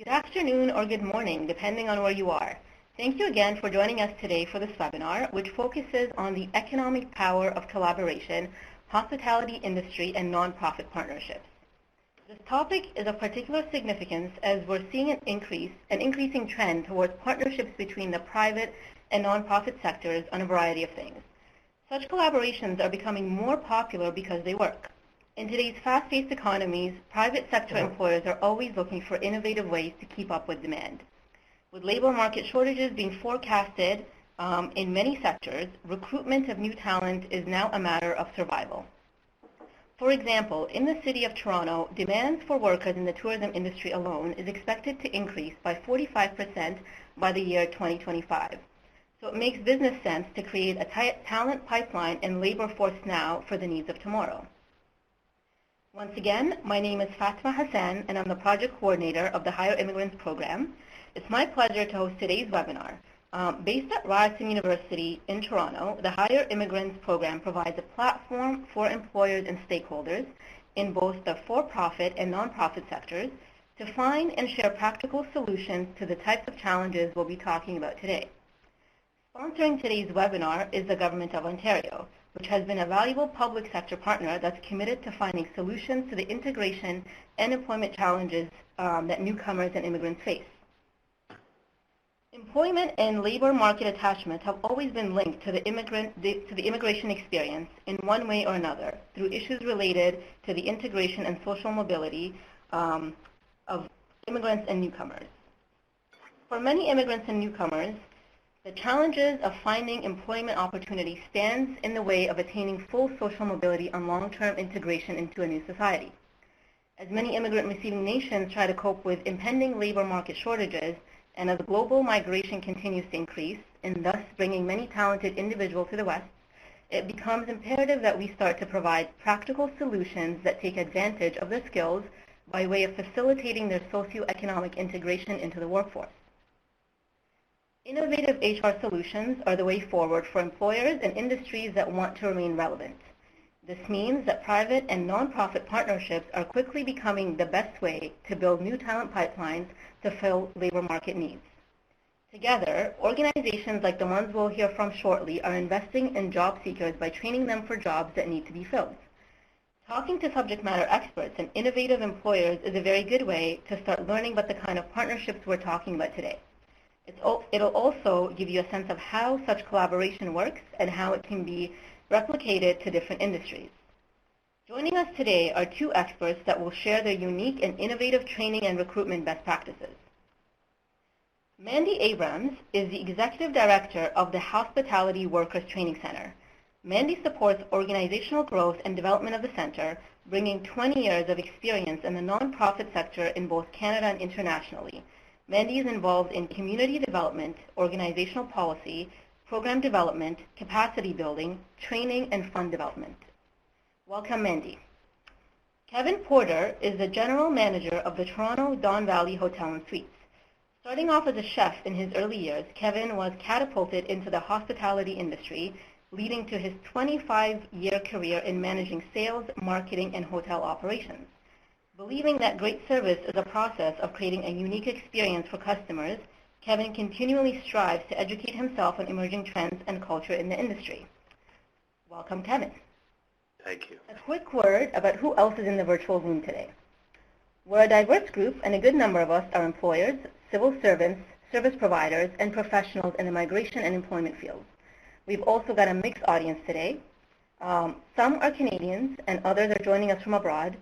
Good afternoon or good morning, depending on where you are. Thank you again for joining us today for this webinar, which focuses on the economic power of collaboration, hospitality industry, and nonprofit partnerships. This topic is of particular significance as we're seeing an increasing trend towards partnerships between the private and nonprofit sectors on a variety of things. Such collaborations are becoming more popular because they work. In today's fast-paced economies, private sector employers are always looking for innovative ways to keep up with demand. With labor market shortages being forecasted in many sectors, recruitment of new talent is now a matter of survival. For example, in the city of Toronto, demands for workers in the tourism industry alone is expected to increase by 45% by the year 2025. So it makes business sense to create a talent pipeline and labor force now for the needs of tomorrow. Once again, my name is Fatma Hassan, and I'm the project coordinator of the Hire Immigrants program. It's my pleasure to host today's webinar. Based at Ryerson University in Toronto, the Hire Immigrants program provides a platform for employers and stakeholders in both the for-profit and nonprofit sectors to find and share practical solutions to the types of challenges we'll be talking about today. Sponsoring today's webinar is the Government of Ontario, which has been a valuable public sector partner that's committed to finding solutions to the integration and employment challenges that newcomers and immigrants face. Employment and labor market attachment have always been linked to the immigration experience in one way or another through issues related to the integration and social mobility of immigrants and newcomers. For many immigrants and newcomers, the challenges of finding employment opportunities stands in the way of attaining full social mobility and long-term integration into a new society. As many immigrant-receiving nations try to cope with impending labor market shortages, and as global migration continues to increase, and thus bringing many talented individuals to the West, it becomes imperative that we start to provide practical solutions that take advantage of their skills by way of facilitating their socioeconomic integration into the workforce. Innovative HR solutions are the way forward for employers and industries that want to remain relevant. This means that private and nonprofit partnerships are quickly becoming the best way to build new talent pipelines to fill labor market needs. Together, organizations like the ones we'll hear from shortly are investing in job seekers by training them for jobs that need to be filled. Talking to subject matter experts and innovative employers is a very good way to start learning about the kind of partnerships we're talking about today. It'll also give you a sense of how such collaboration works and how it can be replicated to different industries. Joining us today are two experts that will share their unique and innovative training and recruitment best practices. Mandy Abrams is the Executive Director of the Hospitality Workers Training Center. Mandy supports organizational growth and development of the center, bringing 20 years of experience in the nonprofit sector in both Canada and internationally. Mandy is involved in community development, organizational policy, program development, capacity building, training, and fund development. Welcome, Mandy. Kevin Porter is the General Manager of the Toronto Don Valley Hotel and Suites. Starting off as a chef in his early years, Kevin was catapulted into the hospitality industry, leading to his 25-year career in managing sales, marketing, and hotel operations. Believing that great service is a process of creating a unique experience for customers, Kevin continually strives to educate himself on emerging trends and culture in the industry. Welcome, Kevin. Thank you. A quick word about who else is in the virtual room today. We're a diverse group, and a good number of us are employers, civil servants, service providers, and professionals in the migration and employment fields. We've also got a mixed audience today. Some are Canadians, and others are joining us from abroad.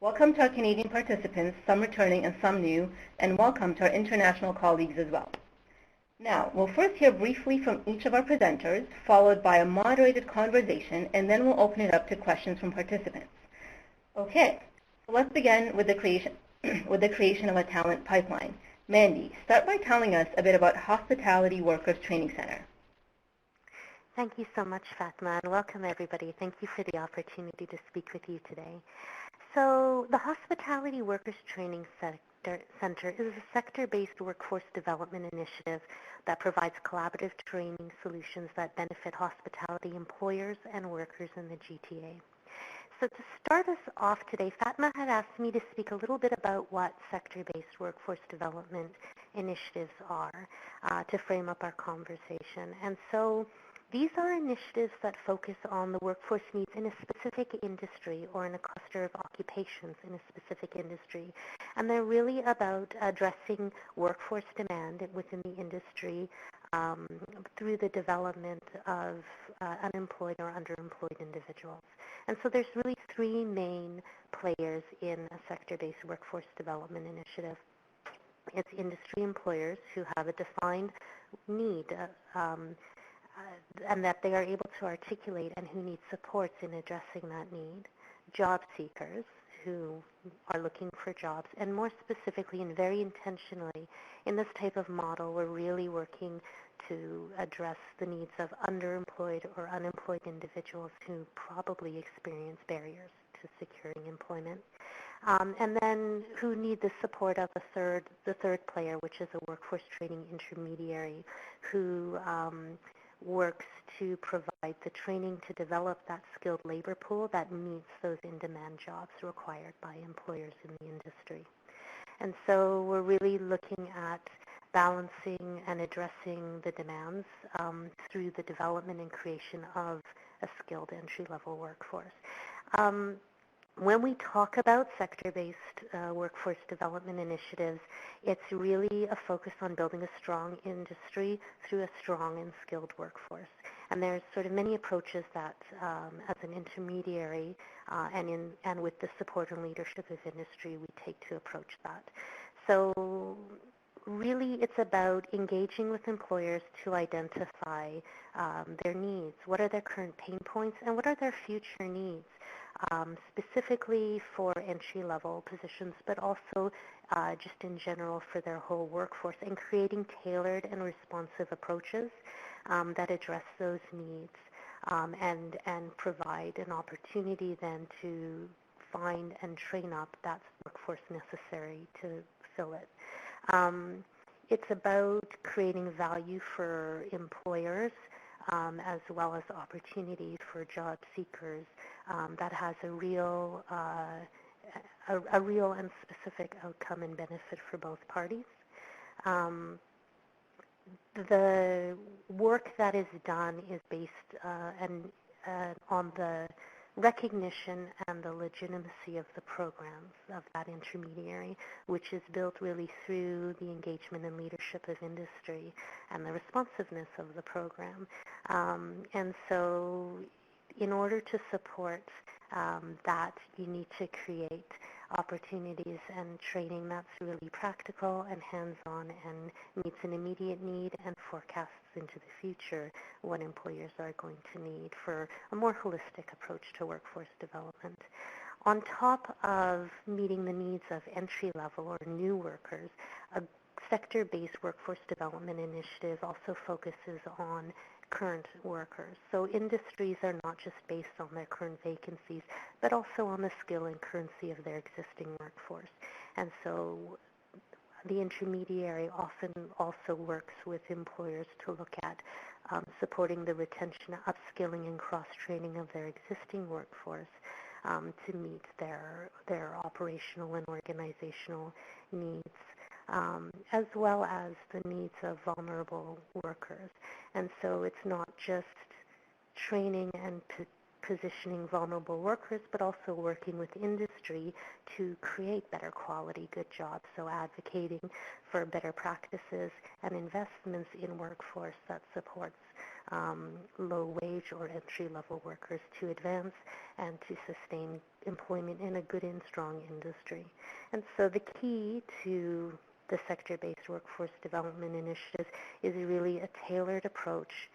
Welcome to our Canadian participants, some returning and some new, and welcome to our international colleagues as well. Now, we'll first hear briefly from each of our presenters, followed by a moderated conversation, and then we'll open it up to questions from participants. Okay, so let's begin with the creation of a talent pipeline. Mandy, start by telling us a bit about Hospitality Workers Training Center. Thank you so much, Fatma, and welcome everybody. Thank you for the opportunity to speak with you today. So the Hospitality Workers Training Center is a sector-based workforce development initiative that provides collaborative training solutions that benefit hospitality employers and workers in the GTA. So to start us off today, Fatma had asked me to speak a little bit about what sector-based workforce development initiatives are to frame up our conversation. And so these are initiatives that focus on the workforce needs in a specific industry or in a cluster of occupations in a specific industry. And they're really about addressing workforce demand within the industry through the development of unemployed or underemployed individuals. And so there's really three main players in a sector-based workforce development initiative. It's industry employers who have a defined need and that they are able to articulate and who need supports in addressing that need. Job seekers who are looking for jobs, and more specifically and very intentionally in this type of model, we're really working to address the needs of underemployed or unemployed individuals who probably experience barriers to securing employment. And then who need the support of the third player, which is a workforce training intermediary who works to provide the training to develop that skilled labor pool that meets those in-demand jobs required by employers in the industry. And so we're really looking at balancing and addressing the demands through the development and creation of a skilled entry-level workforce. When we talk about sector-based workforce development initiatives, it's really a focus on building a strong industry through a strong and skilled workforce. And there's sort of many approaches that, as an intermediary and with the support and leadership of industry, we take to approach that. So really it's about engaging with employers to identify their needs. What are their current pain points and what are their future needs? Specifically for entry-level positions, but also just in general for their whole workforce, and creating tailored and responsive approaches that address those needs and provide an opportunity then to find and train up that workforce necessary to fill it. It's about creating value for employers as well as opportunity for job seekers that has a real and specific outcome and benefit for both parties. The work that is done is based on the recognition and the legitimacy of the programs of that intermediary, which is built really through the engagement and leadership of industry and the responsiveness of the program. And so in order to support that, you need to create opportunities and training that's really practical and hands-on and meets an immediate need and forecasts into the future what employers are going to need for a more holistic approach to workforce development. On top of meeting the needs of entry-level or new workers, a sector-based workforce development initiative also focuses on current workers. So industries are not just based on their current vacancies, but also on the skill and currency of their existing workforce. And so the intermediary often also works with employers to look at supporting the retention, upskilling, and cross-training of their existing workforce to meet their operational and organizational needs. As well as the needs of vulnerable workers. And so it's not just training and positioning vulnerable workers, but also working with industry to create better quality, good jobs. So advocating for better practices and investments in workforce that supports low wage or entry-level workers to advance and to sustain employment in a good and strong industry. And so the key to the sector-based workforce development initiative is really a tailored approach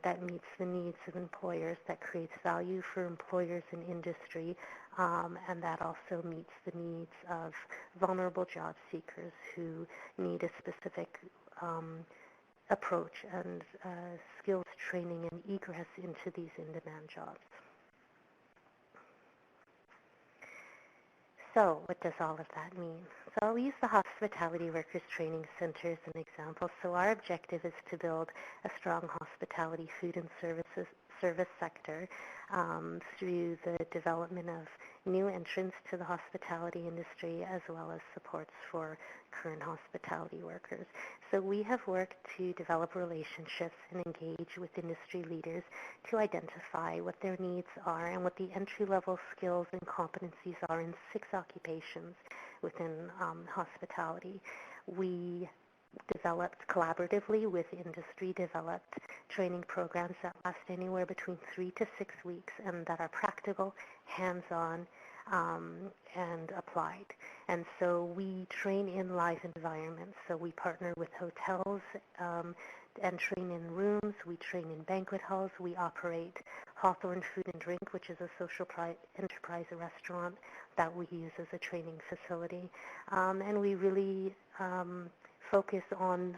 that meets the needs of employers, that creates value for employers and industry, and that also meets the needs of vulnerable job seekers who need a specific approach and skills training and egress into these in-demand jobs. So what does all of that mean? So I'll use the Hospitality Workers Training Center as an example. So our objective is to build a strong hospitality food and service sector through the development of new entrants to the hospitality industry, as well as supports for current hospitality workers. So we have worked to develop relationships and engage with industry leaders to identify what their needs are and what the entry-level skills and competencies are in 6 occupations within hospitality. We developed collaboratively with industry, developed training programs that last anywhere between 3 to 6 weeks and that are practical, hands-on, and applied. And so we train in live environments. So we partner with hotels and train in rooms. We train in banquet halls. We operate Hawthorne Food and Drink, which is a social enterprise restaurant that we use as a training facility. And we really focus on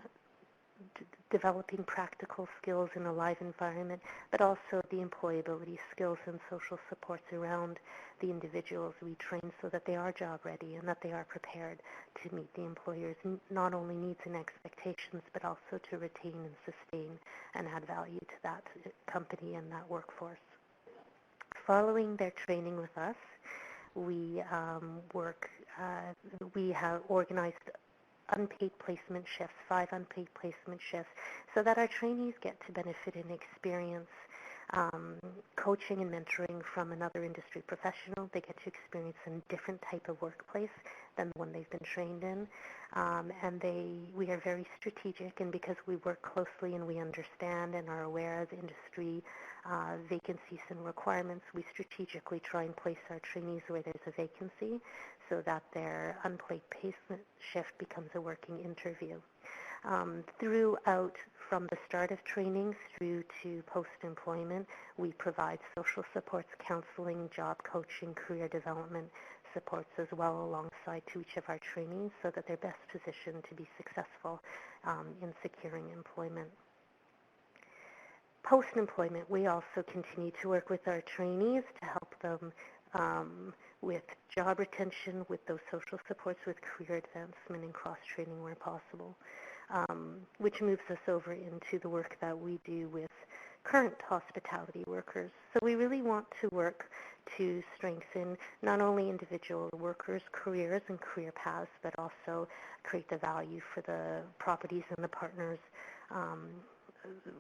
developing practical skills in a live environment, but also the employability skills and social supports around the individuals we train so that they are job ready and that they are prepared to meet the employer's not only needs and expectations, but also to retain and sustain and add value to that company and that workforce. Following their training with us, we have organized unpaid placement shifts, 5 unpaid placement shifts, so that our trainees get to benefit and experience coaching and mentoring from another industry professional. They get to experience a different type of workplace than the one they've been trained in. And we are very strategic, and because we work closely and we understand and are aware of industry vacancies and requirements, we strategically try and place our trainees where there's a vacancy so that their unpaid placement shift becomes a working interview. Throughout, from the start of training through to post-employment, we provide social supports, counseling, job coaching, career development supports as well alongside to each of our trainees so that they're best positioned to be successful in securing employment. Post-employment, we also continue to work with our trainees to help them with job retention, with those social supports, with career advancement and cross-training where possible, which moves us over into the work that we do with current hospitality workers. So we really want to work to strengthen not only individual workers' careers and career paths, but also create the value for the properties and the partners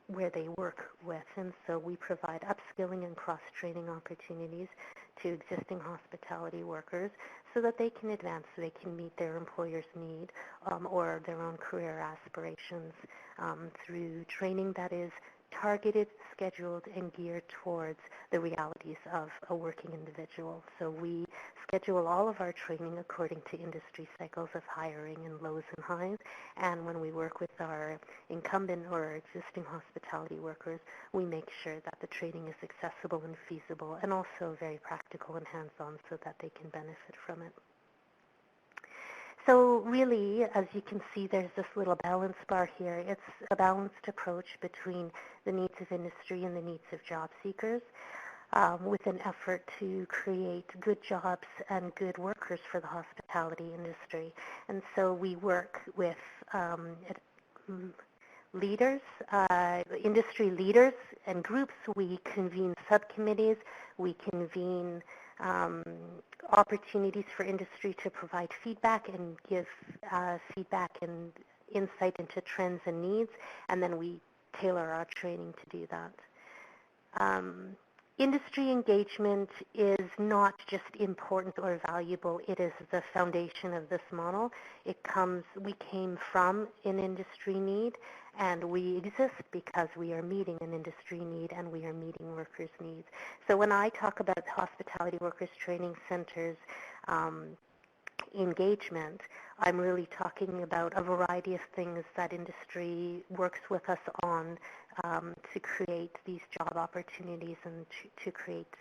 where they work with. And so we provide upskilling and cross-training opportunities to existing hospitality workers so that they can advance, so they can meet their employer's need or their own career aspirations through training that is targeted, scheduled, and geared towards the realities of a working individual. So we schedule all of our training according to industry cycles of hiring and lows and highs. And when we work with our incumbent or our existing hospitality workers, we make sure that the training is accessible and feasible and also very practical and hands-on so that they can benefit from it. So really, as you can see, there's this little balance bar here. It's a balanced approach between the needs of industry and the needs of job seekers with an effort to create good jobs and good workers for the hospitality industry. And so we work with leaders, industry leaders and groups. We convene subcommittees. We convene opportunities for industry to provide feedback and give feedback and insight into trends and needs, and then we tailor our training to do that. Industry engagement is not just important or valuable, it is the foundation of this model. We came from an industry need, and we exist because we are meeting an industry need and we are meeting workers' needs. So when I talk about hospitality workers training centers engagement, I'm really talking about a variety of things that industry works with us on to create these job opportunities and to create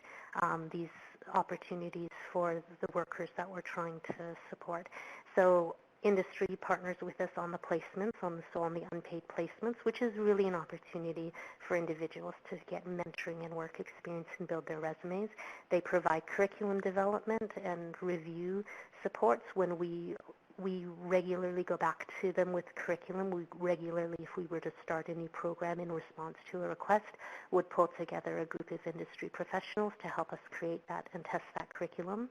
these opportunities for the workers that we're trying to support. So industry partners with us on the placements, on the unpaid placements, which is really an opportunity for individuals to get mentoring and work experience and build their resumes. They provide curriculum development and review supports when we we regularly go back to them with curriculum. We regularly, if we were to start a new program in response to a request, would pull together a group of industry professionals to help us create that and test that curriculum.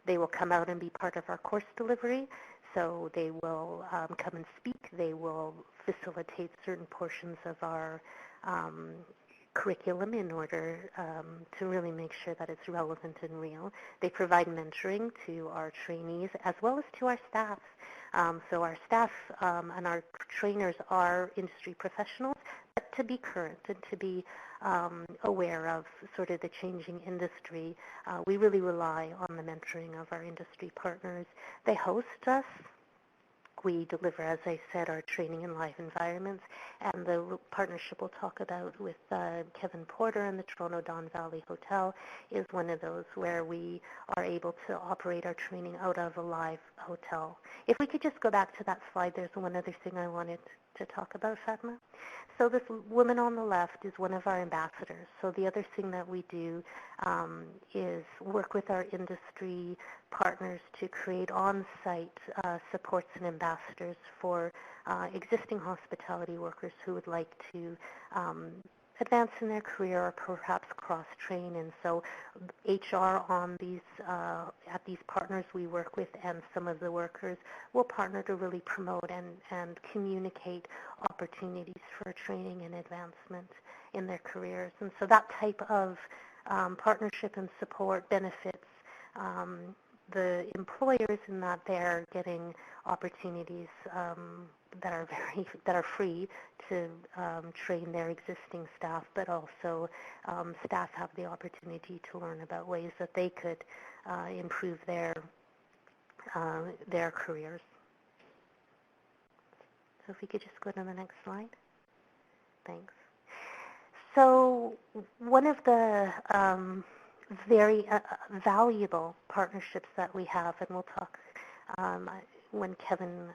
They will come out and be part of our course delivery. So they will come and speak. They will facilitate certain portions of our curriculum in order to really make sure that it's relevant and real. They provide mentoring to our trainees as well as to our staff. So our staff and our trainers are industry professionals, but to be current and to be aware of sort of the changing industry, we really rely on the mentoring of our industry partners. They host us. We deliver, as I said, our training in live environments, and the partnership we'll talk about with Kevin Porter and the Toronto Don Valley Hotel is one of those where we are able to operate our training out of a live hotel. If we could just go back to that slide, there's one other thing I wanted to talk about, Fatma. So this woman on the left is one of our ambassadors. So the other thing that we do is work with our industry partners to create on-site supports and ambassadors for existing hospitality workers who would like to advance in their career or perhaps cross-train. And so HR on these at these partners we work with and some of the workers will partner to really promote and communicate opportunities for training and advancement in their careers. And so that type of partnership and support benefits the employers in that they're getting opportunities that are free to train their existing staff, but also staff have the opportunity to learn about ways that they could improve their careers. So if we could just go to the next slide. Thanks. So one of the very valuable partnerships that we have, and we'll talk when Kevin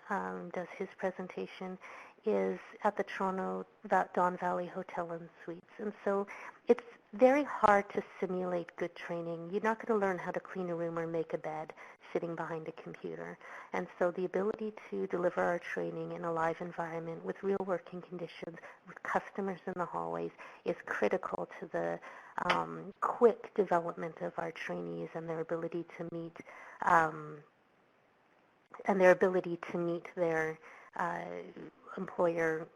does his presentation, is at the Toronto Don Valley Hotel and Suites. And so it's very hard to simulate good training. You're not going to learn how to clean a room or make a bed sitting behind a computer. And so the ability to deliver our training in a live environment with real working conditions, with customers in the hallways, is critical to the quick development of our trainees and their ability to meet their employer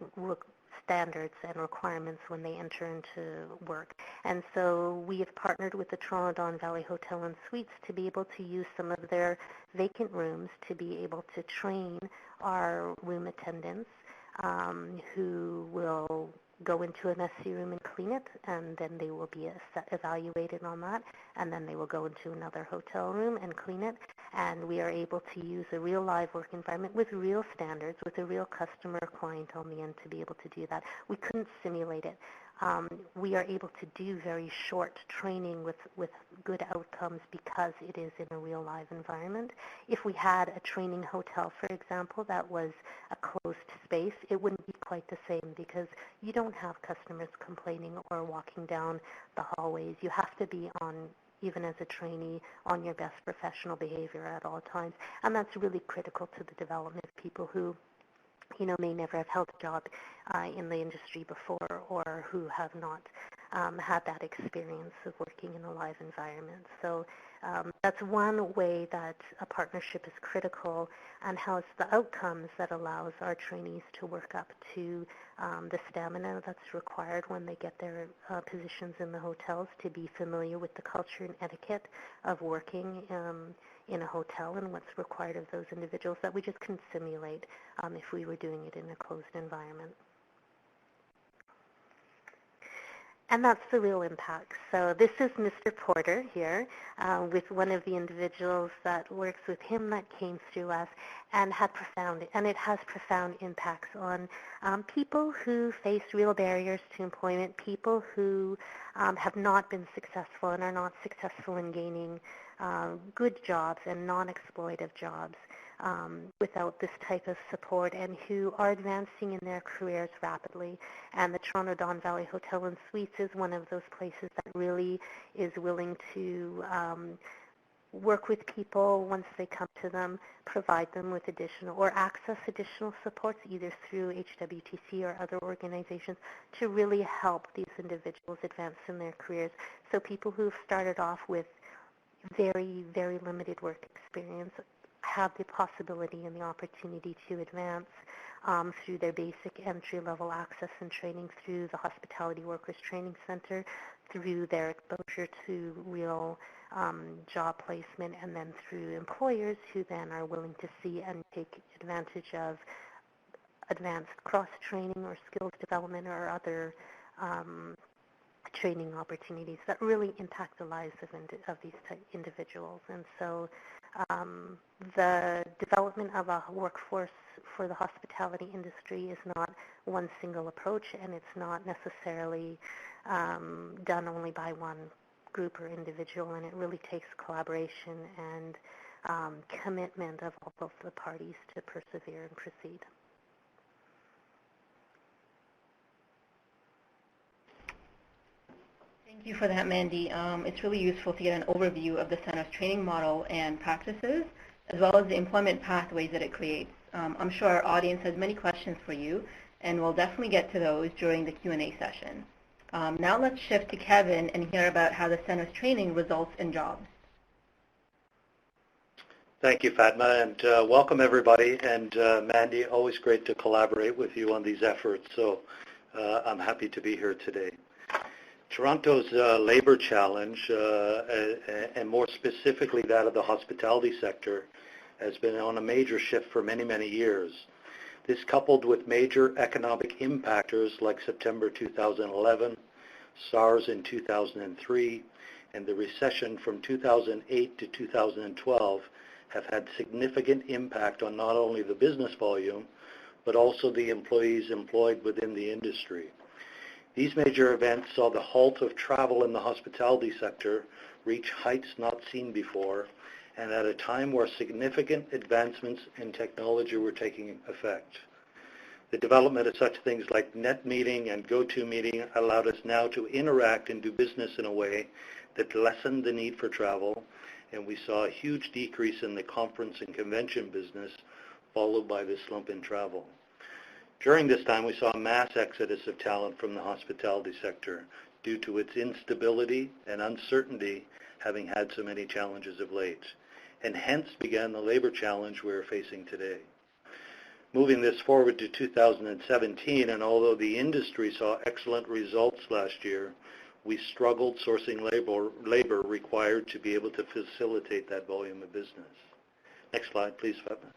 standards and requirements when they enter into work. And so we have partnered with the Toronto Don Valley Hotel and Suites to be able to use some of their vacant rooms to be able to train our room attendants who will go into an SC room and clean it, and then they will be evaluated on that, and then they will go into another hotel room and clean it, and we are able to use a real live work environment with real standards, with a real customer or client on the end to be able to do that. We couldn't simulate it. We are able to do very short training with good outcomes because it is in a real live environment. If we had a training hotel, for example, that was a closed space, it wouldn't be quite the same because you don't have customers complaining or walking down the hallways. You have to be on, even as a trainee, on your best professional behavior at all times. And that's really critical to the development of people who may never have held a job in the industry before or who have not had that experience of working in a live environment. So that's one way that a partnership is critical and has the outcomes that allows our trainees to work up to the stamina that's required when they get their positions in the hotels, to be familiar with the culture and etiquette of working in a hotel and what's required of those individuals that we just couldn't simulate if we were doing it in a closed environment. And that's the real impact. So this is Mr. Porter here with one of the individuals that works with him that came through us and it has profound impacts on people who face real barriers to employment, people who have not been successful and are not successful in gaining good jobs and non-exploitive jobs without this type of support, and who are advancing in their careers rapidly. And the Toronto Don Valley Hotel and Suites is one of those places that really is willing to work with people once they come to them, provide them with additional or access additional supports either through HWTC or other organizations to really help these individuals advance in their careers. So people who've started off with very, very limited work experience have the possibility and the opportunity to advance through their basic entry-level access and training through the Hospitality Workers Training Center, through their exposure to real job placement, and then through employers who then are willing to see and take advantage of advanced cross-training or skills development or other training opportunities that really impact the lives of these individuals. And so the development of a workforce for the hospitality industry is not one single approach, and it's not necessarily done only by one group or individual, and it really takes collaboration and commitment of all of the parties to persevere and proceed. Thank you for that, Mandy. It's really useful to get an overview of the center's training model and practices, as well as the employment pathways that it creates. I'm sure our audience has many questions for you, and we'll definitely get to those during the Q&A session. Now let's shift to Kevin and hear about how the center's training results in jobs. Thank you, Fatma, and welcome everybody. And Mandy, always great to collaborate with you on these efforts, so I'm happy to be here today. Toronto's labor challenge, and more specifically that of the hospitality sector, has been on a major shift for many, many years. This, coupled with major economic impactors like September 2011, SARS in 2003, and the recession from 2008 to 2012, have had significant impact on not only the business volume, but also the employees employed within the industry. These major events saw the halt of travel in the hospitality sector reach heights not seen before, and at a time where significant advancements in technology were taking effect. The development of such things like NetMeeting and GoToMeeting allowed us now to interact and do business in a way that lessened the need for travel, and we saw a huge decrease in the conference and convention business, followed by the slump in travel. During this time, we saw a mass exodus of talent from the hospitality sector due to its instability and uncertainty, having had so many challenges of late, and hence began the labor challenge we are facing today. Moving this forward to 2017, and although the industry saw excellent results last year, we struggled sourcing labor required to be able to facilitate that volume of business. Next slide, please, Fatma.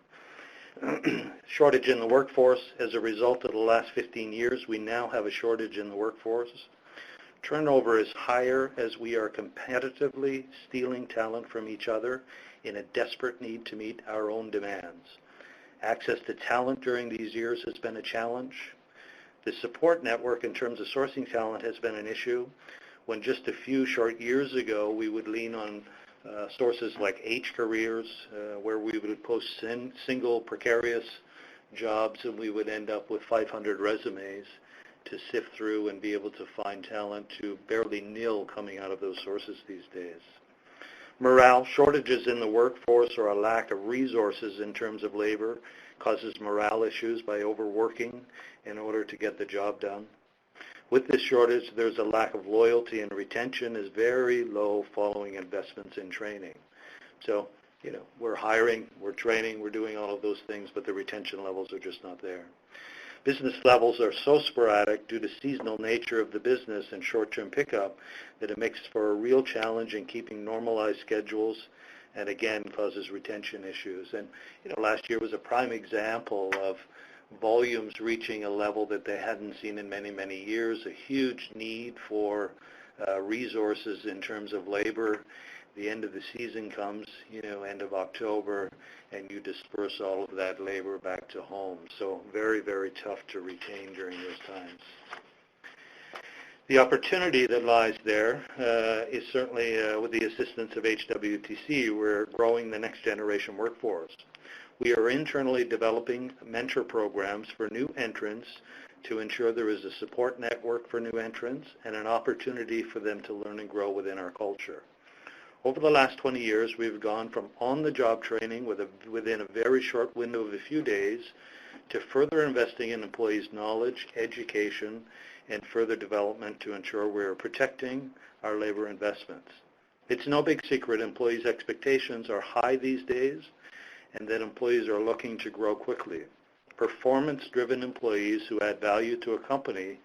Shortage in the workforce. As a result of the last 15 years, we now have a shortage in the workforce. Turnover is higher as we are competitively stealing talent from each other in a desperate need to meet our own demands. Access to talent during these years has been a challenge. The support network in terms of sourcing talent has been an issue. When just a few short years ago, we would lean on sources like H Careers, where we would post single precarious jobs, and we would end up with 500 resumes to sift through and be able to find talent, to barely nil coming out of those sources these days. Morale, shortages in the workforce or a lack of resources in terms of labor causes morale issues by overworking in order to get the job done. With this shortage, there's a lack of loyalty, and retention is very low following investments in training. So, we're hiring, we're training, we're doing all of those things, but the retention levels are just not there. Business levels are so sporadic due to seasonal nature of the business and short-term pickup that it makes for a real challenge in keeping normalized schedules, and again causes retention issues. And last year was a prime example of volumes reaching a level that they hadn't seen in many, many years, a huge need for resources in terms of labor. The end of the season comes, end of October, and you disperse all of that labor back to home. So very, very tough to retain during those times. The opportunity that lies there is certainly with the assistance of HWTC, we're growing the next generation workforce. We are internally developing mentor programs for new entrants to ensure there is a support network for new entrants and an opportunity for them to learn and grow within our culture. Over the last 20 years, we've gone from on-the-job training within a very short window of a few days to further investing in employees' knowledge, education, and further development to ensure we are protecting our labor investments. It's no big secret employees' expectations are high these days and that employees are looking to grow quickly. Performance-driven employees who add value to a company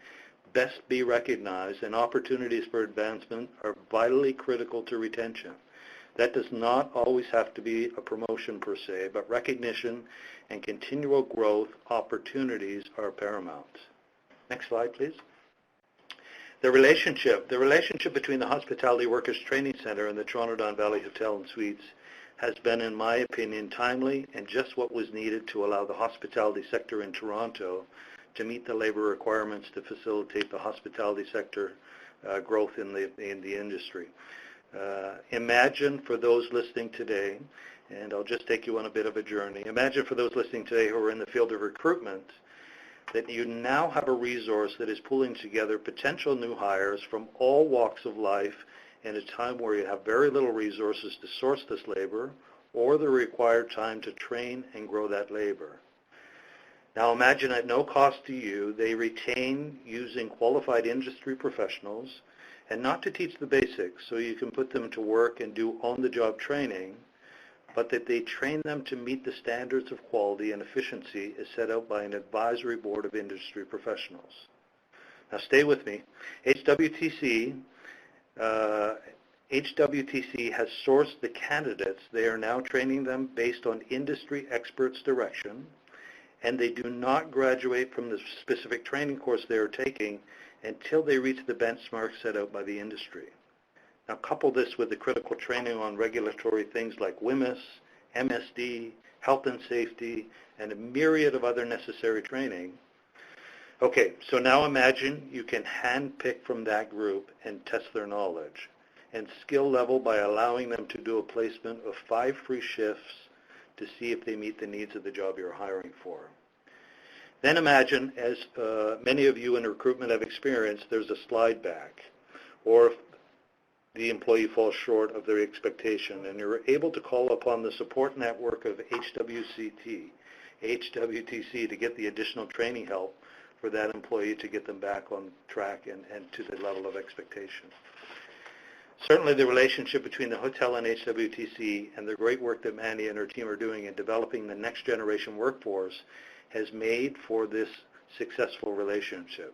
best be recognized, and opportunities for advancement are vitally critical to retention. That does not always have to be a promotion per se, but recognition and continual growth opportunities are paramount. Next slide, please. The relationship between the Hospitality Workers Training Center and the Toronto Don Valley Hotel and Suites has been, in my opinion, timely and just what was needed to allow the hospitality sector in Toronto to meet the labor requirements to facilitate the hospitality sector growth in the industry. Imagine for those listening today, and I'll just take you on a bit of a journey, imagine for those listening today who are in the field of recruitment that you now have a resource that is pulling together potential new hires from all walks of life in a time where you have very little resources to source this labor or the required time to train and grow that labor. Now imagine at no cost to you, they retain using qualified industry professionals, and not to teach the basics so you can put them to work and do on-the-job training, but that they train them to meet the standards of quality and efficiency as set out by an advisory board of industry professionals. Now stay with me. HWTC has sourced the candidates. They are now training them based on industry experts' direction, and they do not graduate from the specific training course they are taking until they reach the benchmarks set out by the industry. Now couple this with the critical training on regulatory things like WMIS, MSD, health and safety, and a myriad of other necessary training. Okay, so now imagine you can handpick from that group and test their knowledge and skill level by allowing them to do a placement of 5 free shifts to see if they meet the needs of the job you're hiring for. Then imagine, as many of you in recruitment have experienced, there's a slide back, or if the employee falls short of their expectation, and you're able to call upon the support network of HWTC to get the additional training help for that employee to get them back on track and to the level of expectation. Certainly the relationship between the hotel and HWTC and the great work that Mandy and her team are doing in developing the next generation workforce has made for this successful relationship.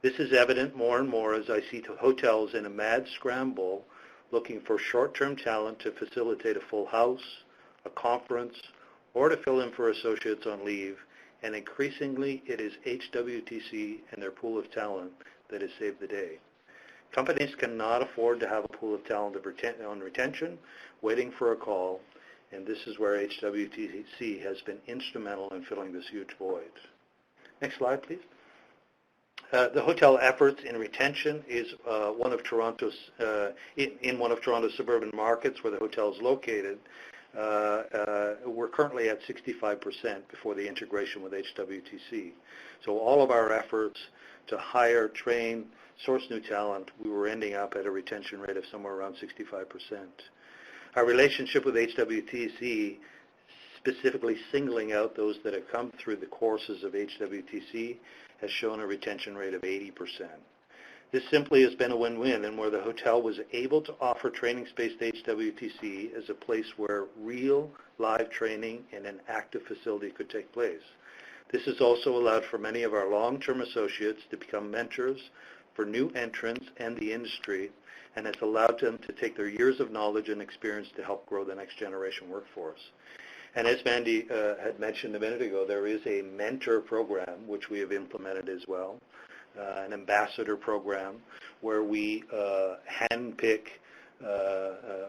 This is evident more and more as I see hotels in a mad scramble looking for short-term talent to facilitate a full house, a conference, or to fill in for associates on leave, and increasingly it is HWTC and their pool of talent that has saved the day. Companies cannot afford to have a pool of talent on retention, waiting for a call, and this is where HWTC has been instrumental in filling this huge void. Next slide, please. The hotel efforts in retention is in one of Toronto's suburban markets where the hotel is located. We're currently at 65% before the integration with HWTC. So all of our efforts to hire, train, source new talent, we were ending up at a retention rate of somewhere around 65%. Our relationship with HWTC, specifically singling out those that have come through the courses of HWTC, has shown a retention rate of 80%. This simply has been a win-win, and where the hotel was able to offer training space to HWTC as a place where real live training in an active facility could take place. This has also allowed for many of our long-term associates to become mentors for new entrants and the industry, and has allowed them to take their years of knowledge and experience to help grow the next generation workforce. And as Mandy had mentioned a minute ago, there is a mentor program which we have implemented as well, an ambassador program where we handpick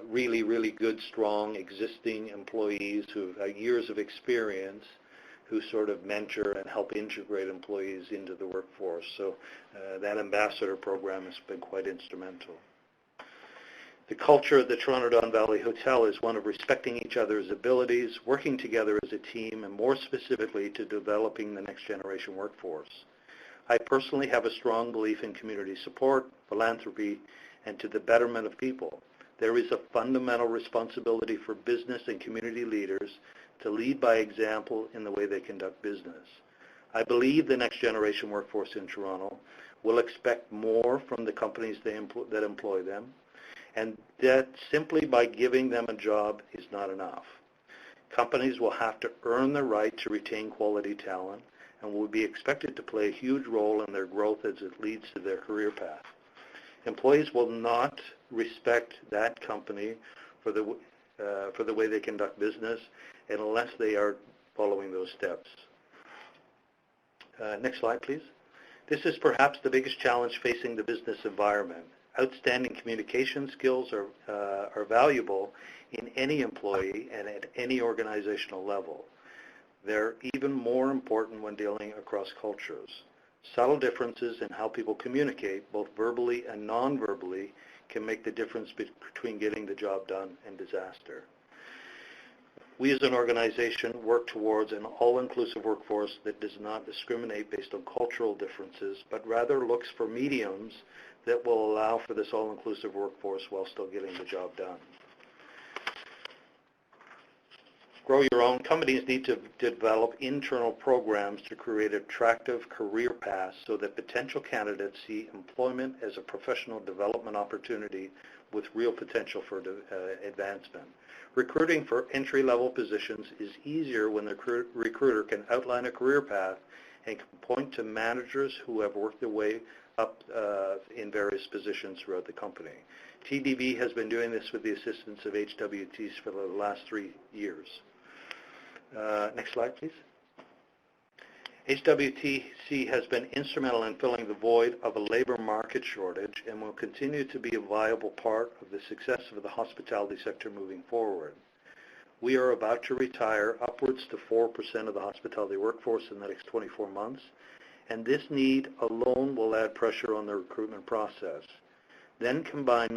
really, really good, strong, existing employees who have years of experience who sort of mentor and help integrate employees into the workforce. So that ambassador program has been quite instrumental. The culture at the Toronto Don Valley Hotel is one of respecting each other's abilities, working together as a team, and more specifically to developing the next generation workforce. I personally have a strong belief in community support, philanthropy, and to the betterment of people. There is a fundamental responsibility for business and community leaders to lead by example in the way they conduct business. I believe the next generation workforce in Toronto will expect more from the companies that employ them, and that simply by giving them a job is not enough. Companies will have to earn the right to retain quality talent and will be expected to play a huge role in their growth as it leads to their career path. Employees will not respect that company for the way they conduct business unless they are following those steps. Next slide, please. This is perhaps the biggest challenge facing the business environment. Outstanding communication skills are valuable in any employee and at any organizational level. They're even more important when dealing across cultures. Subtle differences in how people communicate, both verbally and non-verbally, can make the difference between getting the job done and disaster. We as an organization work towards an all-inclusive workforce that does not discriminate based on cultural differences, but rather looks for mediums that will allow for this all-inclusive workforce while still getting the job done. Grow your own. Companies need to develop internal programs to create attractive career paths so that potential candidates see employment as a professional development opportunity with real potential for advancement. Recruiting for entry-level positions is easier when the recruiter can outline a career path and can point to managers who have worked their way up in various positions throughout the company. TDV has been doing this with the assistance of HWTs for the last 3 years. Next slide, please. HWTC has been instrumental in filling the void of a labor market shortage and will continue to be a viable part of the success of the hospitality sector moving forward. We are about to retire upwards to 4% of the hospitality workforce in the next 24 months, and this need alone will add pressure on the recruitment process. Then combine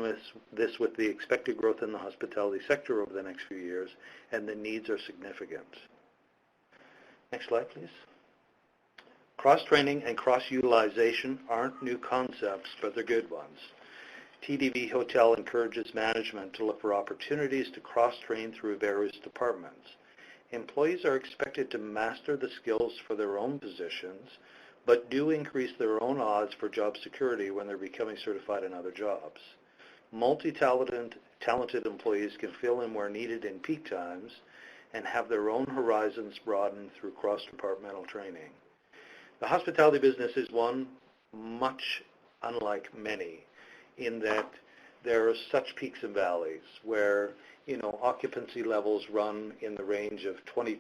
this with the expected growth in the hospitality sector over the next few years, and the needs are significant. Next slide, please. Cross-training and cross-utilization aren't new concepts, but they're good ones. TDV Hotel encourages management to look for opportunities to cross-train through various departments. Employees are expected to master the skills for their own positions, but do increase their own odds for job security when they're becoming certified in other jobs. Multi-talented employees can fill in where needed in peak times and have their own horizons broadened through cross-departmental training. The hospitality business is one much unlike many in that there are such peaks and valleys where, occupancy levels run in the range of 20%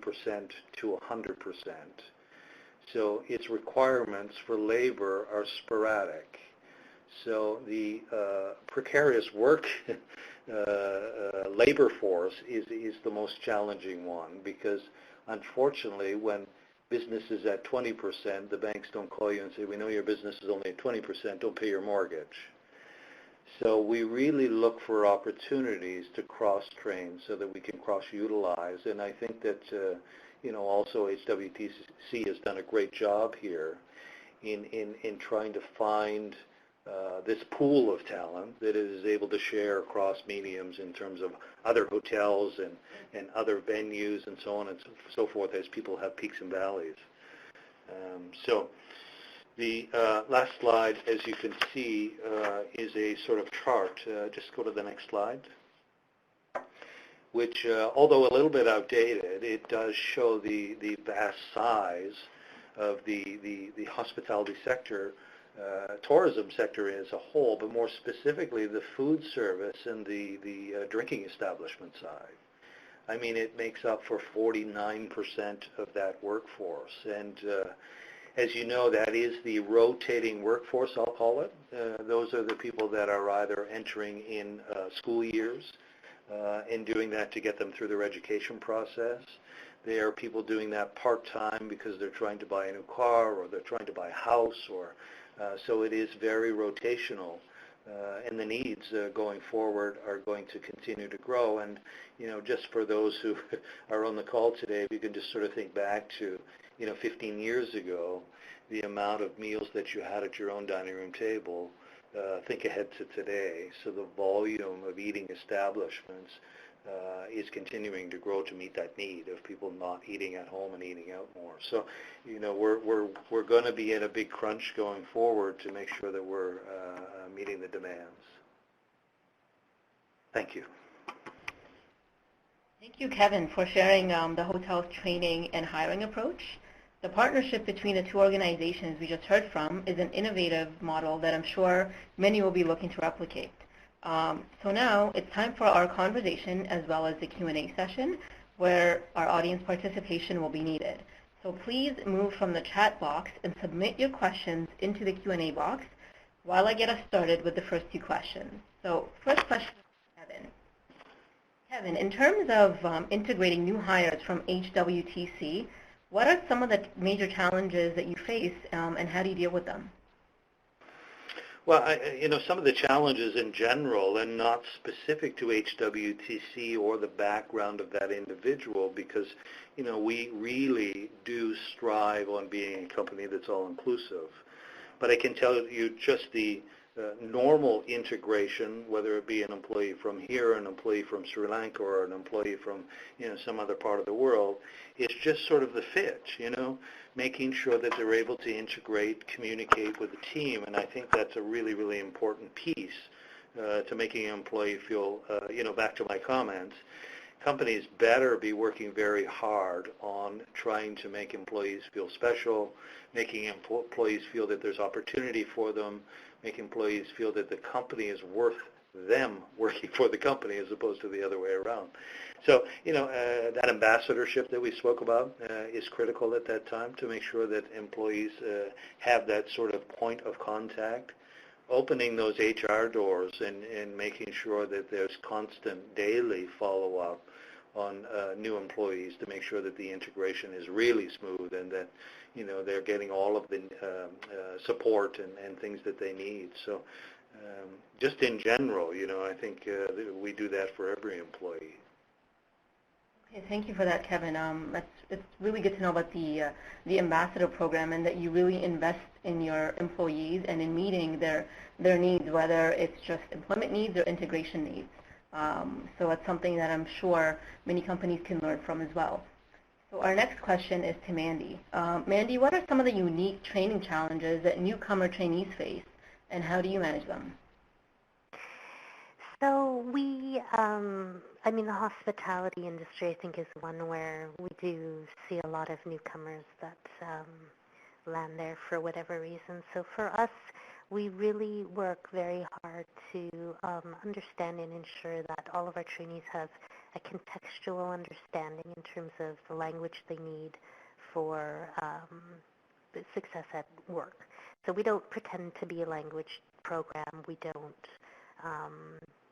to 100%. So its requirements for labor are sporadic. So the precarious work labor force is the most challenging one because, unfortunately, when business is at 20%, the banks don't call you and say, we know your business is only at 20%, don't pay your mortgage. So we really look for opportunities to cross-train so that we can cross-utilize. And I think that, also HWTC has done a great job here in trying to find this pool of talent that it is able to share across mediums in terms of other hotels and other venues and so on and so forth as people have peaks and valleys. So the last slide, as you can see, is a sort of chart. Just go to the next slide, which, although a little bit outdated, it does show the vast size of the hospitality sector, tourism sector as a whole, but more specifically the food service and the drinking establishment side. I mean, it makes up for 49% of that workforce. And as you know, that is the rotating workforce, I'll call it. Those are the people that are either entering in school years and doing that to get them through their education process. They are people doing that part-time because they're trying to buy a new car or they're trying to buy a house. So it is very rotational. And the needs going forward are going to continue to grow. And, just for those who are on the call today, if you can just sort of think back to, 15 years ago, the amount of meals that you had at your own dining room table think ahead to today. So the volume of eating establishments is continuing to grow to meet that need of people not eating at home and eating out more. So, we're going to be in a big crunch going forward to make sure that we're meeting the demands. Thank you. Thank you, Kevin, for sharing the hotel's training and hiring approach. The partnership between the two organizations we just heard from is an innovative model that I'm sure many will be looking to replicate. So now it's time for our conversation as well as the Q&A session where our audience participation will be needed. So please move from the chat box and submit your questions into the Q&A box while I get us started with the first two questions. So first question, Kevin. Kevin, in terms of integrating new hires from HWTC, what are some of the major challenges that you face and how do you deal with them? Well, some of the challenges in general and not specific to HWTC or the background of that individual because, we really do strive on being a company that's all-inclusive. But I can tell you just the normal integration, whether it be an employee from here, an employee from Sri Lanka, or an employee from, some other part of the world, it's just sort of the fit, making sure that they're able to integrate, communicate with the team. And I think that's a really, really important piece to making an employee feel, back to my comments, companies better be working very hard on trying to make employees feel special, making employees feel that there's opportunity for them, make employees feel that the company is worth them working for the company as opposed to the other way around. So, that ambassadorship that we spoke about is critical at that time to make sure that employees have that sort of point of contact, opening those HR doors and making sure that there's constant daily follow-up on new employees to make sure that the integration is really smooth and that, they're getting all of the support and things that they need. So just in general, I think we do that for every employee. Okay, thank you for that, Kevin. It's really good to know about the ambassador program and that you really invest in your employees and in meeting their needs, whether it's just employment needs or integration needs. So it's something that I'm sure many companies can learn from as well. So our next question is to Mandy. Mandy, what are some of the unique training challenges that newcomer trainees face, and how do you manage them? So the hospitality industry, I think, is one where we do see a lot of newcomers that land there for whatever reason. So for us, we really work very hard to understand and ensure that all of our trainees have a contextual understanding in terms of the language they need for success at work. So we don't pretend to be a language program. We don't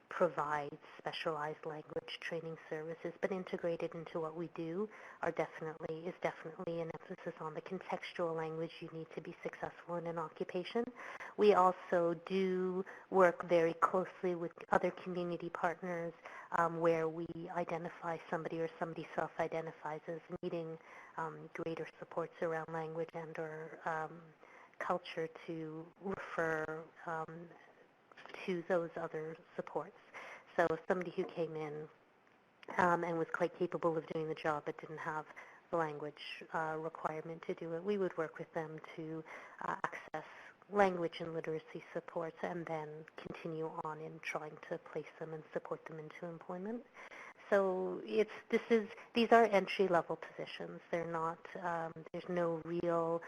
provide specialized language training services, but integrated into what we do is definitely an emphasis on the contextual language you need to be successful in an occupation. We also do work very closely with other community partners where we identify somebody or somebody self-identifies as needing greater supports around language and or culture to refer to those other supports. So somebody who came in and was quite capable of doing the job but didn't have the language requirement to do it, we would work with them to access language and literacy supports and then continue on in trying to place them and support them into employment. So these are entry-level positions. They're not, there's no real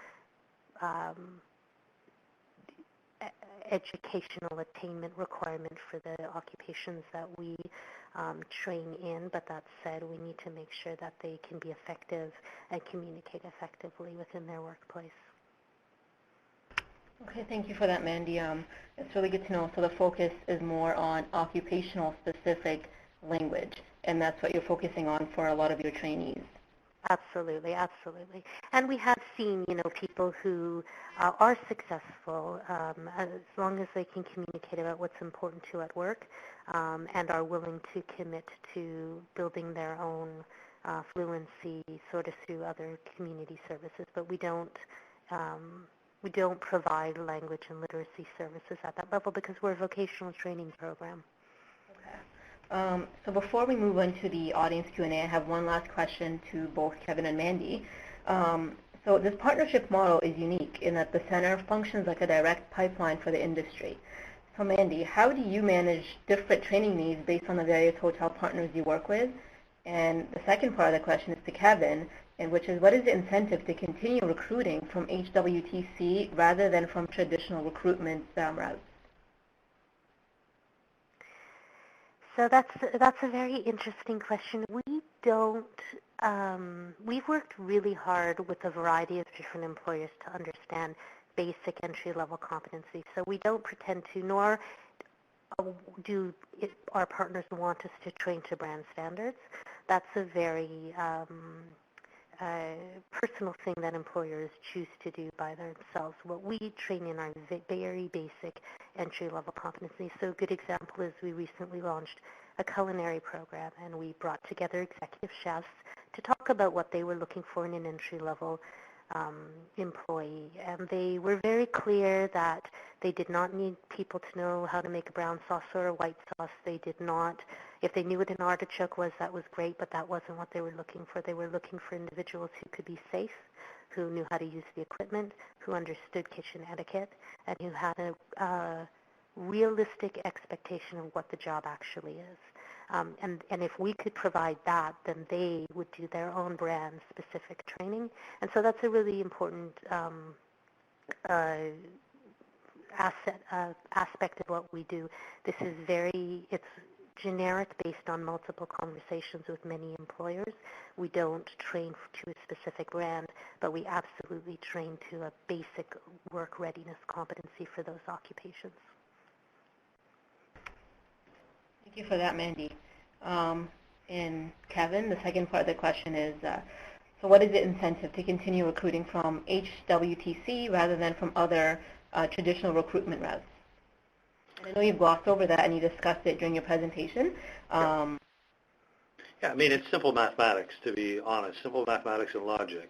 educational attainment requirement for the occupations that we train in, but that said, we need to make sure that they can be effective and communicate effectively within their workplace. Okay, thank you for that, Mandy. It's really good to know. So the focus is more on occupational specific language, and that's what you're focusing on for a lot of your trainees. Absolutely, absolutely. And we have seen, people who are successful as long as they can communicate about what's important to at work and are willing to commit to building their own fluency sort of through other community services. But we don't We don't provide language and literacy services at that level because we're a vocational training program. So before we move on to the audience Q&A, I have one last question to both Kevin and Mandy. So this partnership model is unique in that the center functions like a direct pipeline for the industry. So Mandy, how do you manage different training needs based on the various hotel partners you work with? And the second part of the question is to Kevin, and which is what is the incentive to continue recruiting from HWTC rather than from traditional recruitment routes? So that's a very interesting question. We've worked really hard with a variety of different employers to understand basic entry-level competencies. So we don't pretend to, nor do our partners want us to train to brand standards. That's a very personal thing that employers choose to do by themselves. What we train in are very basic entry-level competencies. So a good example is we recently launched a culinary program, and we brought together executive chefs to talk about what they were looking for in an entry-level employee. And they were very clear that they did not need people to know how to make a brown sauce or a white sauce. They did not. If they knew what an artichoke was, that was great, but that wasn't what they were looking for. They were looking for individuals who could be safe, who knew how to use the equipment, who understood kitchen etiquette, and who had a realistic expectation of what the job actually is. And if we could provide that, then they would do their own brand-specific training. And so that's a really important aspect of what we do. This is it's generic based on multiple conversations with many employers. We don't train to a specific brand, but we absolutely train to a basic work readiness competency for those occupations. Thank you for that, Mandy. And Kevin, the second part of the question is, so what is the incentive to continue recruiting from HWTC rather than from other traditional recruitment routes? And I know you glossed over that and you discussed it during your presentation. Yeah, I mean, it's simple mathematics, to be honest, simple mathematics and logic.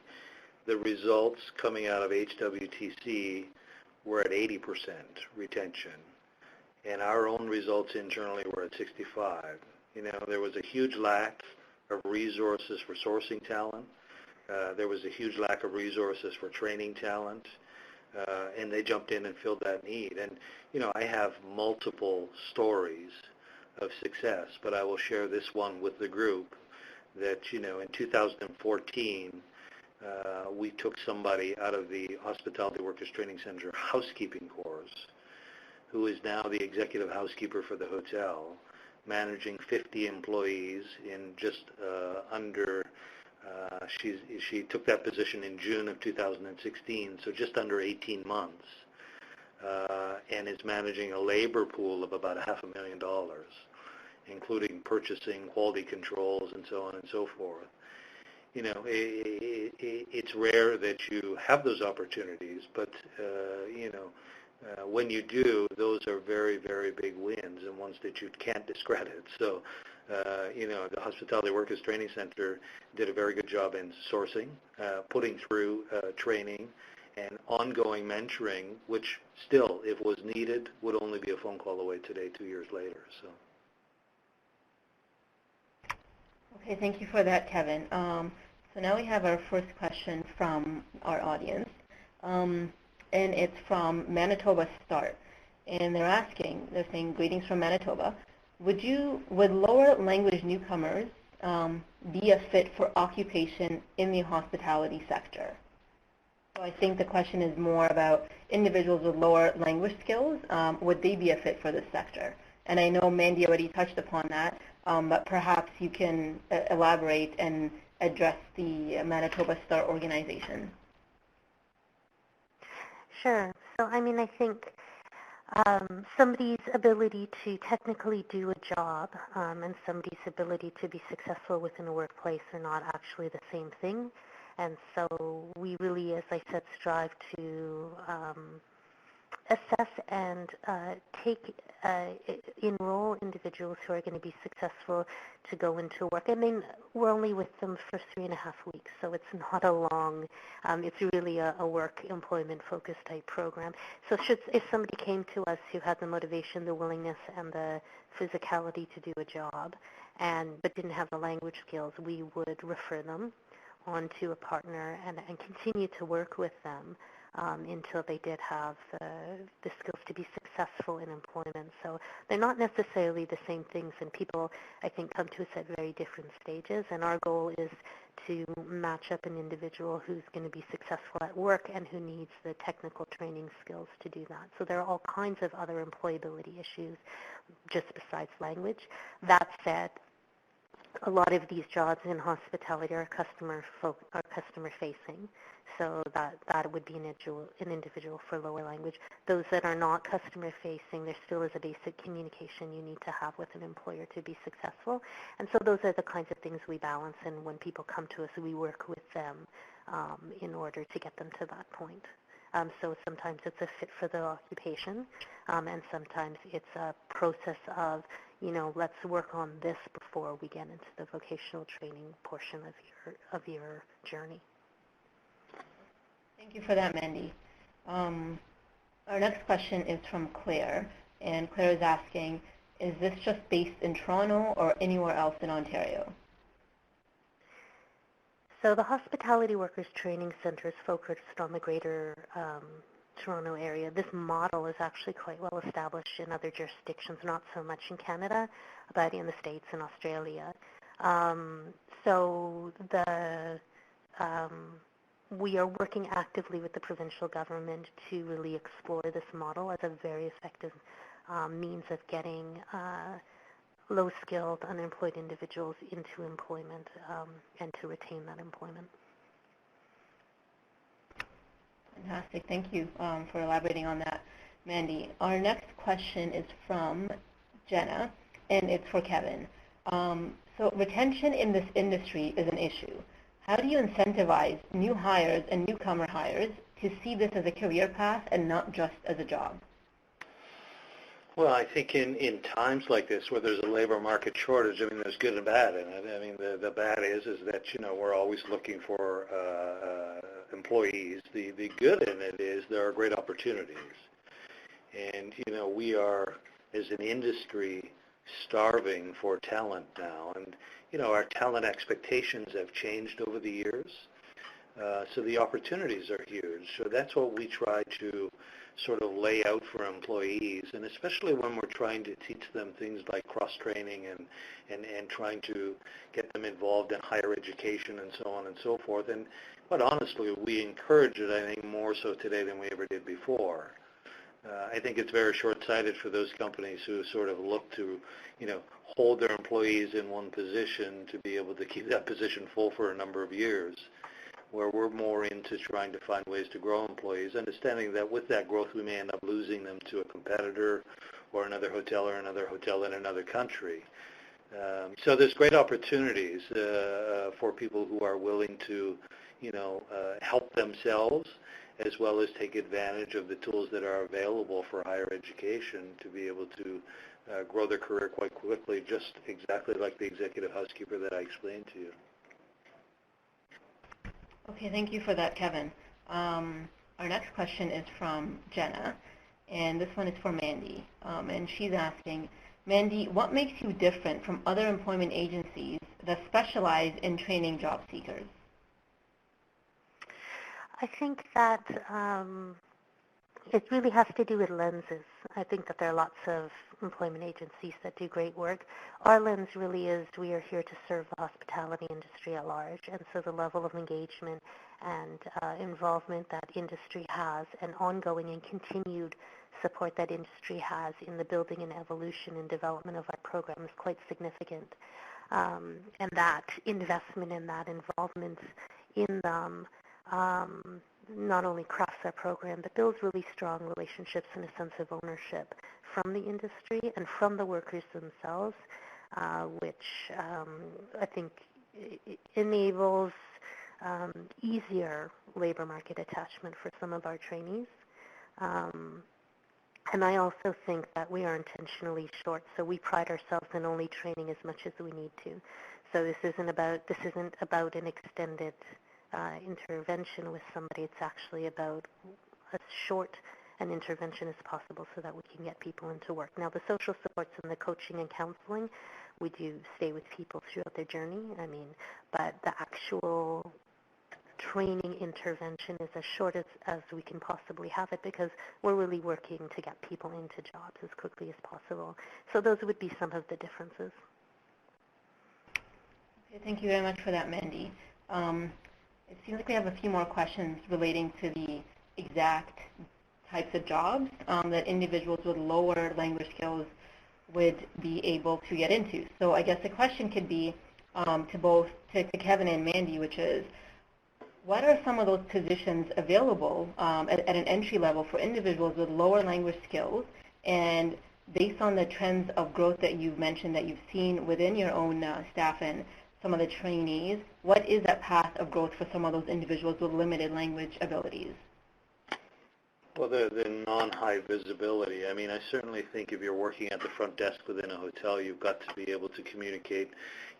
The results coming out of HWTC were at 80% retention, and our own results internally were at 65. You know, there was a huge lack of resources for sourcing talent. There was a huge lack of resources for training talent, and they jumped in and filled that need. And, you know, I have multiple stories of success, but I will share this one with the group that, you know, in 2014, we took somebody out of the Hospitality Workers Training Center housekeeping course, who is now the executive housekeeper for the hotel, managing 50 employees in just she took that position in June of 2016, so just under 18 months, and is managing a labor pool of about $500,000, including purchasing, quality controls, and so on and so forth. You know, it's rare that you have those opportunities, but, you know, when you do, those are very, very big wins and ones that you can't discredit. So, you know, the Hospitality Workers Training Center did a very good job in sourcing, putting through training, and ongoing mentoring, which still, if was needed, would only be a phone call away today, 2 years later. So. Okay, thank you for that, Kevin. So now we have our first question from our audience. And it's from Manitoba Start. And they're saying, greetings from Manitoba. Would lower language newcomers be a fit for occupation in the hospitality sector? So I think the question is more about individuals with lower language skills. Would they be a fit for this sector? And I know Mandy already touched upon that, but perhaps you can elaborate and address the Manitoba Start organization. Sure. So, I mean, I think somebody's ability to technically do a job and somebody's ability to be successful within a workplace are not actually the same thing. And so we really, as I said, strive to assess and enroll individuals who are going to be successful to go into work. I mean, we're only with them for 3.5 weeks, so it's not a long, it's really a work employment focused type program. So if somebody came to us who had the motivation, the willingness, and the physicality to do a job, but didn't have the language skills, we would refer them onto a partner and continue to work with them until they did have the skills to be successful in employment. So they're not necessarily the same things, and people, I think, come to us at very different stages, and our goal is to match up an individual who's going to be successful at work and who needs the technical training skills to do that. So there are all kinds of other employability issues just besides language. That said, a lot of these jobs in hospitality are customer facing, so that would be an individual for lower language. Those that are not customer facing, there still is a basic communication you need to have with an employer to be successful. And so those are the kinds of things we balance, and when people come to us, we work with them in order to get them to that point. So sometimes it's a fit for the occupation, and sometimes it's a process of, let's work on this before we get into the vocational training portion of your journey. Thank you for that, Mandy. Our next question is from Claire, and Claire is asking, is this just based in Toronto or anywhere else in Ontario? So the Hospitality Workers Training Centre is focused on the greater Toronto area. This model is actually quite well established in other jurisdictions, not so much in Canada, but in the States and Australia. We are working actively with the provincial government to really explore this model as a very effective means of getting low-skilled, unemployed individuals into employment and to retain that employment. Fantastic. Thank you for elaborating on that, Mandy. Our next question is from Jenna, and it's for Kevin. So retention in this industry is an issue. How do you incentivize new hires and newcomer hires to see this as a career path and not just as a job? Well, I think in times like this where there's a labor market shortage, I mean, there's good and bad in it. I mean, the bad is that, we're always looking for employees. The good in it is there are great opportunities. And, we are, as an industry, starving for talent now. And, our talent expectations have changed over the years. So the opportunities are huge. So that's what we try to sort of lay out for employees, and especially when we're trying to teach them things like cross-training and trying to get them involved in higher education and so on and so forth. And quite honestly, we encourage it, I think, more so today than we ever did before. I think it's very short-sighted for those companies who sort of look to, hold their employees in one position to be able to keep that position full for a number of years, where we're more into trying to find ways to grow employees, understanding that with that growth we may end up losing them to a competitor or another hotel in another country. So there's great opportunities for people who are willing to, help themselves as well as take advantage of the tools that are available for higher education to be able to grow their career quite quickly, just exactly like the executive housekeeper that I explained to you. Okay, thank you for that, Kevin. Our next question is from Jenna, and this one is for Mandy. And she's asking, Mandy, what makes you different from other employment agencies that specialize in training job seekers? I think that it really has to do with lenses. I think that there are lots of employment agencies that do great work. Our lens really is we are here to serve the hospitality industry at large, and so the level of engagement and involvement that industry has and ongoing and continued support that industry has in the building and evolution and development of our program is quite significant. And that investment and that involvement in them not only crafts our program, but builds really strong relationships and a sense of ownership from the industry and from the workers themselves, which I think enables easier labor market attachment for some of our trainees. And I also think that we are intentionally short, so we pride ourselves in only training as much as we need to. So this isn't about an extended intervention with somebody. It's actually about as short an intervention as possible so that we can get people into work. Now, the social supports and the coaching and counseling, we do stay with people throughout their journey. But the actual training intervention is as short as we can possibly have it, because we're really working to get people into jobs as quickly as possible. So those would be some of the differences. Okay, thank you very much for that, Mandy. It seems like we have a few more questions relating to the exact types of jobs that individuals with lower language skills would be able to get into. So I guess the question could be to Kevin and Mandy, which is, what are some of those positions available at an entry level for individuals with lower language skills? And based on the trends of growth that you've mentioned that you've seen within your own staff and some of the trainees, what is that path of growth for some of those individuals with limited language abilities? Well, the non-high visibility. I mean, I certainly think if you're working at the front desk within a hotel, you've got to be able to communicate,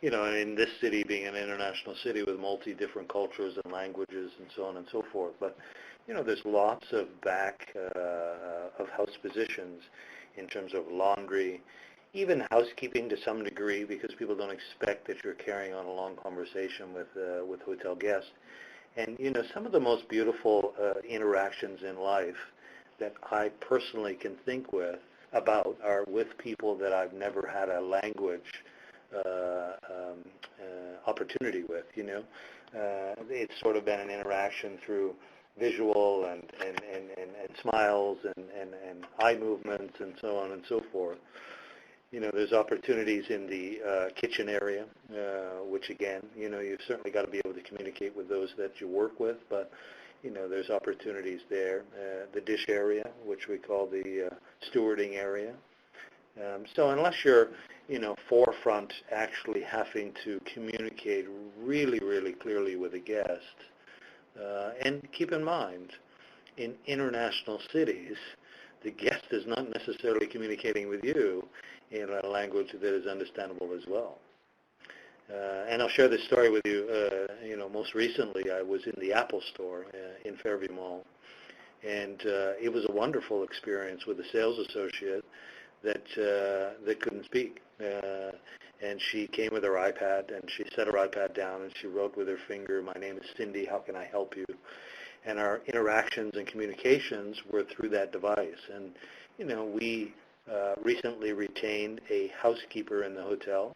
in this city being an international city with different cultures and languages and so on and so forth. But, there's lots of of house positions in terms of laundry, even housekeeping to some degree, because people don't expect that you're carrying on a long conversation with hotel guests. And, some of the most beautiful interactions in life that I personally can think about are with people that I've never had a language opportunity with, It's sort of been an interaction through visual and smiles and eye movements and so on and so forth. There's opportunities in the kitchen area, which again, you've certainly got to be able to communicate with those that you work with, but, there's opportunities there. The dish area, which we call the stewarding area. So unless you're, forefront actually having to communicate really, really clearly with a guest, and keep in mind, in international cities, the guest is not necessarily communicating with you in a language that is understandable as well. And I'll share this story with you. Most recently I was in the Apple store in Fairview Mall, and it was a wonderful experience with a sales associate that couldn't speak. And she came with her iPad, and she set her iPad down, and she wrote with her finger, "My name is Cindy, how can I help you?" And our interactions and communications were through that device. And, we recently retained a housekeeper in the hotel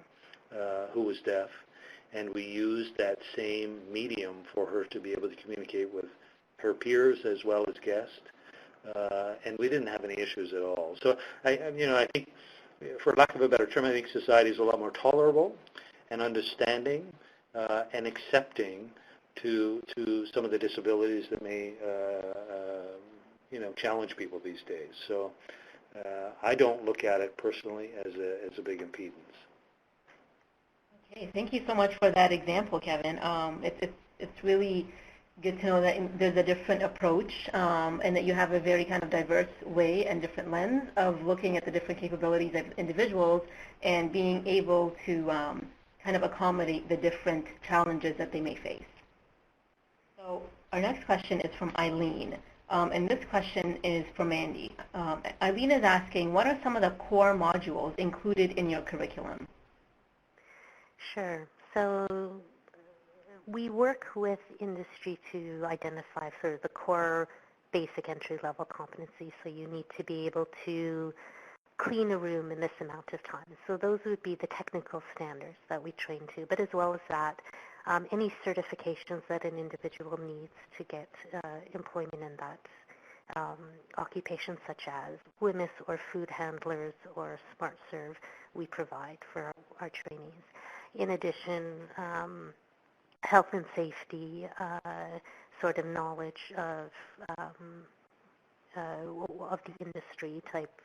who was deaf, and we used that same medium for her to be able to communicate with her peers as well as guests, and we didn't have any issues at all. So, I think, for lack of a better term, I think society is a lot more tolerable and understanding and accepting to some of the disabilities that may, challenge people these days. So I don't look at it personally as a big impedance. Okay, thank you so much for that example, Kevin. It's really good to know that there's a different approach and that you have a very kind of diverse way and different lens of looking at the different capabilities of individuals and being able to kind of accommodate the different challenges that they may face. So our next question is from Eileen, and this question is for Mandy. Eileen is asking, what are some of the core modules included in your curriculum? Sure. So we work with industry to identify sort of the core basic entry-level competencies. So you need to be able to clean a room in this amount of time. So those would be the technical standards that we train to. But as well as that, any certifications that an individual needs to get employment in that occupation, such as WMIS or food handlers or Smart Serve, we provide for our trainees. In addition, health and safety, sort of knowledge of the industry type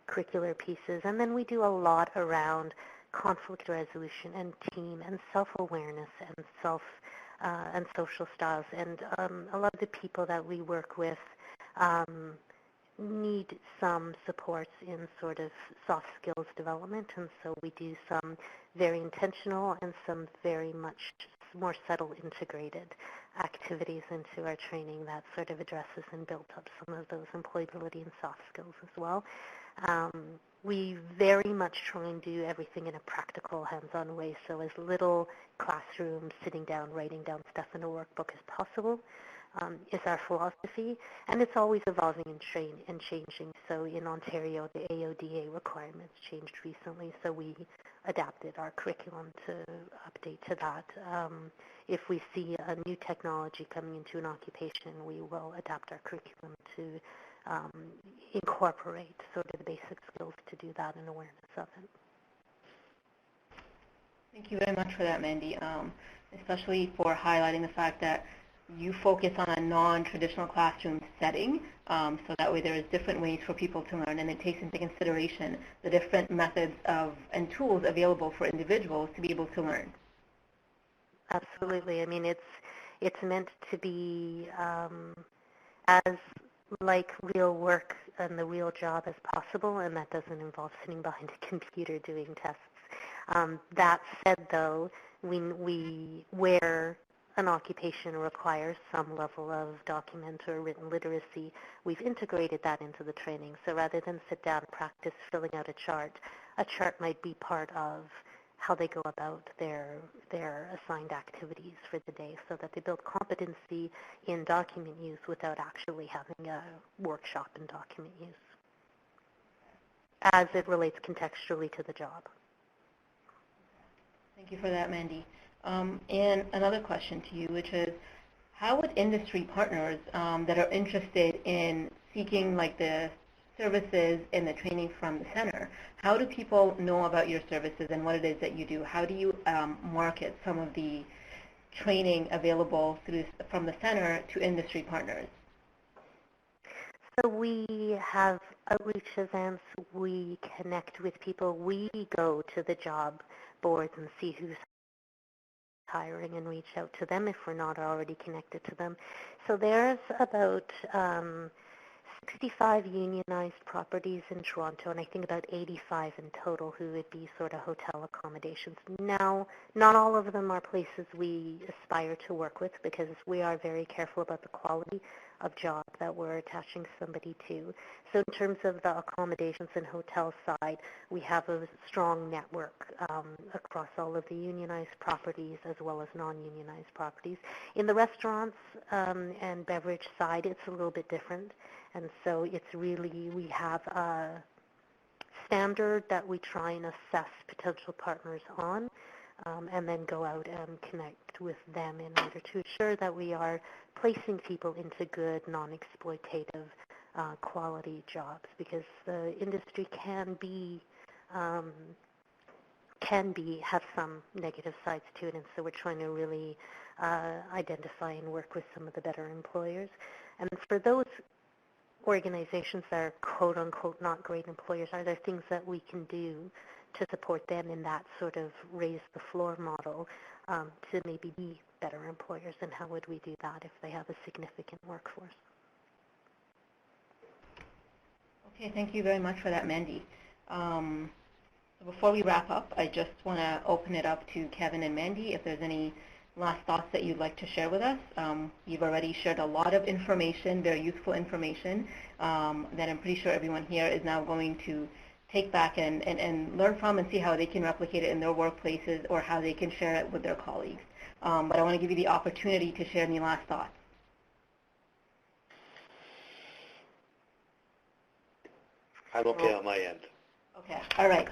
curricular pieces. And then we do a lot around conflict resolution and team and self-awareness and and social styles. And a lot of the people that we work with need some supports in sort of soft skills development, and so we do some very intentional and some very much more subtle integrated activities into our training that sort of addresses and builds up some of those employability and soft skills as well. We very much try and do everything in a practical, hands-on way, so as little classroom, sitting down, writing down stuff in a workbook as possible is our philosophy, and it's always evolving and changing. So in Ontario, the AODA requirements changed recently, so we adapted our curriculum to update to that. If we see a new technology coming into an occupation, we will adapt our curriculum to incorporate sort of the basic skills to do that and awareness of it. Thank you very much for that, Mandy, especially for highlighting the fact that you focus on a non-traditional classroom setting, so that way there is different ways for people to learn, and it takes into consideration the different methods and tools available for individuals to be able to learn. Absolutely. I mean, it's meant to be as like real work and the real job as possible, and that doesn't involve sitting behind a computer doing tests. That said, though, where an occupation requires some level of document or written literacy, we've integrated that into the training. So rather than sit down and practice filling out a chart might be part of how they go about their assigned activities for the day, so that they build competency in document use without actually having a workshop in document use, as it relates contextually to the job. Thank you for that, Mandy. And another question to you, which is, how would industry partners that are interested in seeking like the services and the training from the center, how do people know about your services and what it is that you do? How do you market some of the training available from the center to industry partners? So we have outreach events, we connect with people, we go to the job boards and see who's hiring and reach out to them if we're not already connected to them. So there's about 65 unionized properties in Toronto, and I think about 85 in total who would be sort of hotel accommodations. Now, not all of them are places we aspire to work with, because we are very careful about the quality of job that we're attaching somebody to. So in terms of the accommodations and hotel side, we have a strong network across all of the unionized properties as well as non-unionized properties. In the restaurants and beverage side, it's a little bit different. And so it's really, we have a standard that we try and assess potential partners on, and then go out and connect with them in order to ensure that we are placing people into good, non-exploitative, quality jobs, because the industry can have some negative sides to it, and so we're trying to really identify and work with some of the better employers. And for those organizations that are quote-unquote not great employers, are there things that we can do to support them in that sort of raise the floor model to maybe be better employers, and how would we do that if they have a significant workforce? Okay, thank you very much for that, Mandy. Before we wrap up, I just want to open it up to Kevin and Mandy if there's any last thoughts that you'd like to share with us. You've already shared a lot of information, very useful information, that I'm pretty sure everyone here is now going to take back and learn from and see how they can replicate it in their workplaces or how they can share it with their colleagues. But I want to give you the opportunity to share any last thoughts. I'm okay on my end. Okay, all right.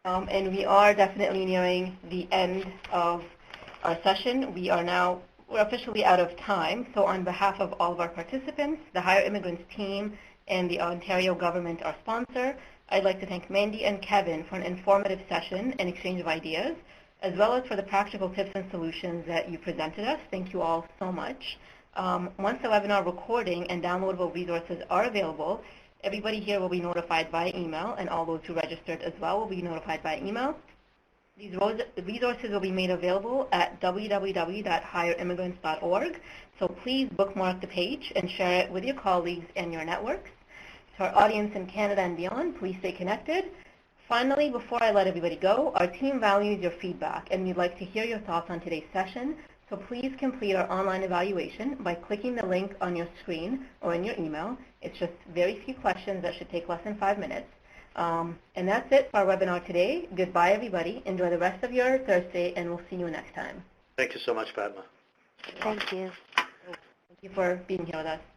And we are definitely nearing the end of our session. We're officially out of time. So on behalf of all of our participants, the Hire Immigrants team, and the Ontario government, our sponsor, I'd like to thank Mandy and Kevin for an informative session and exchange of ideas, as well as for the practical tips and solutions that you presented us. Thank you all so much. Once the webinar recording and downloadable resources are available, everybody here will be notified by email, and all those who registered as well will be notified by email. These resources will be made available at www.hireimmigrants.org, so please bookmark the page and share it with your colleagues and your networks. To our audience in Canada and beyond, please stay connected. Finally, before I let everybody go, our team values your feedback, and we'd like to hear your thoughts on today's session. So please complete our online evaluation by clicking the link on your screen or in your email. It's just very few questions that should take less than 5 minutes. And that's it for our webinar today. Goodbye, everybody. Enjoy the rest of your Thursday, and we'll see you next time. Thank you so much, Padma. Thank you. Thank you for being here with us.